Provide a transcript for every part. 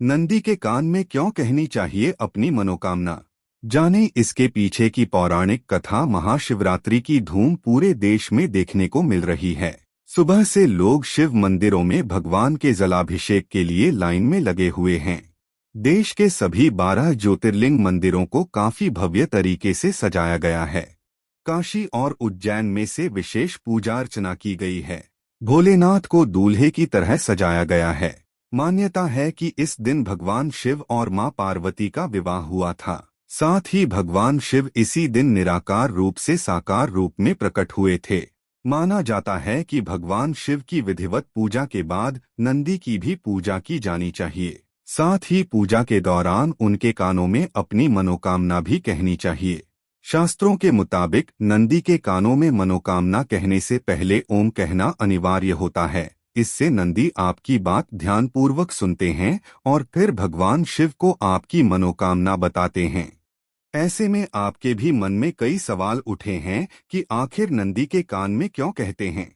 नंदी के कान में क्यों कहनी चाहिए अपनी मनोकामना? जाने इसके पीछे की पौराणिक कथा। महाशिवरात्रि की धूम पूरे देश में देखने को मिल रही है। सुबह से लोग शिव मंदिरों में भगवान के जलाभिषेक के लिए लाइन में लगे हुए हैं। देश के सभी 12 ज्योतिर्लिंग मंदिरों को काफी भव्य तरीके से सजाया गया है। काशी और उज्जैन में से विशेष पूजा अर्चना की गई है। भोलेनाथ को दूल्हे की तरह सजाया गया है। मान्यता है कि इस दिन भगवान शिव और मां पार्वती का विवाह हुआ था। साथ ही भगवान शिव इसी दिन निराकार रूप से साकार रूप में प्रकट हुए थे। माना जाता है कि भगवान शिव की विधिवत पूजा के बाद नंदी की भी पूजा की जानी चाहिए। साथ ही पूजा के दौरान उनके कानों में अपनी मनोकामना भी कहनी चाहिए। शास्त्रों के मुताबिक नंदी के कानों में मनोकामना कहने से पहले ओम कहना अनिवार्य होता है। इससे नंदी आपकी बात ध्यानपूर्वक सुनते हैं और फिर भगवान शिव को आपकी मनोकामना बताते हैं। ऐसे में आपके भी मन में कई सवाल उठे हैं कि आखिर नंदी के कान में क्यों कहते हैं।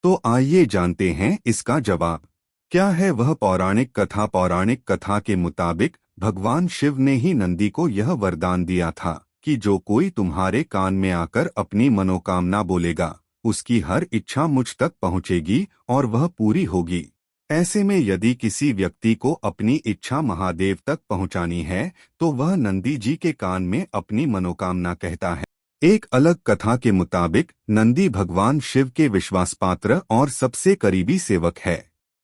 तो आइए जानते हैं इसका जवाब। क्या है वह पौराणिक कथा? पौराणिक कथा के मुताबिक भगवान शिव ने ही नंदी को यह वरदान दिया था कि जो कोई तुम्हारे कान में आकर अपनी मनोकामना बोलेगा, उसकी हर इच्छा मुझ तक पहुंचेगी और वह पूरी होगी। ऐसे में यदि किसी व्यक्ति को अपनी इच्छा महादेव तक पहुंचानी है तो वह नंदी जी के कान में अपनी मनोकामना कहता है। एक अलग कथा के मुताबिक नंदी भगवान शिव के विश्वासपात्र और सबसे करीबी सेवक है।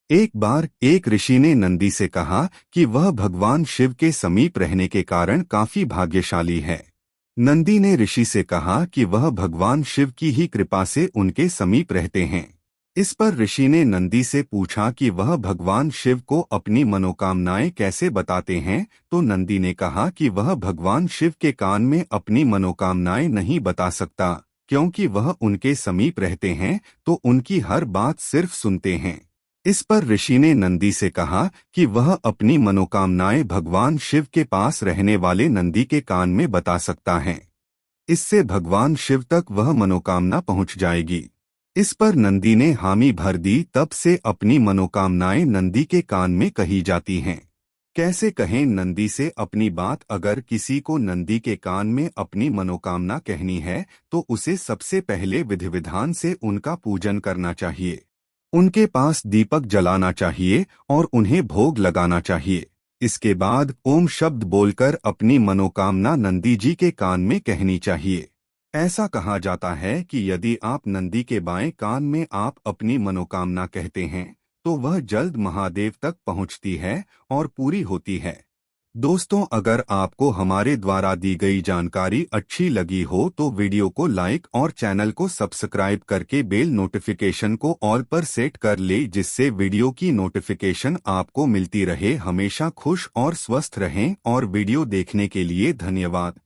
एक बार एक ऋषि ने नंदी से कहा कि वह भगवान शिव के समीप रहने के कारण काफी भाग्यशाली है। नंदी ने ऋषि से कहा कि वह भगवान शिव की ही कृपा से उनके समीप रहते हैं। इस पर ऋषि ने नंदी से पूछा कि वह भगवान शिव को अपनी मनोकामनाएं कैसे बताते हैं, तो नंदी ने कहा कि वह भगवान शिव के कान में अपनी मनोकामनाएं नहीं बता सकता, क्योंकि वह उनके समीप रहते हैं तो उनकी हर बात सिर्फ सुनते हैं। इस पर ऋषि ने नंदी से कहा कि वह अपनी मनोकामनाएं भगवान शिव के पास रहने वाले नंदी के कान में बता सकता है। इससे भगवान शिव तक वह मनोकामना पहुंच जाएगी। इस पर नंदी ने हामी भर दी। तब से अपनी मनोकामनाएं नंदी के कान में कही जाती हैं। कैसे कहें नंदी से अपनी बात? अगर किसी को नंदी के कान में अपनी मनोकामना कहनी है तो उसे सबसे पहले विधि विधान से उनका पूजन करना चाहिए। उनके पास दीपक जलाना चाहिए और उन्हें भोग लगाना चाहिए। इसके बाद ओम शब्द बोलकर अपनी मनोकामना नंदी जी के कान में कहनी चाहिए। ऐसा कहा जाता है कि यदि आप नंदी के बाएं कान में आप अपनी मनोकामना कहते हैं तो वह जल्द महादेव तक पहुंचती है और पूरी होती है। दोस्तों, अगर आपको हमारे द्वारा दी गई जानकारी अच्छी लगी हो तो वीडियो को लाइक और चैनल को सब्सक्राइब करके बेल नोटिफिकेशन को ऑल पर सेट कर ले, जिससे वीडियो की नोटिफिकेशन आपको मिलती रहे। हमेशा खुश और स्वस्थ रहें और वीडियो देखने के लिए धन्यवाद।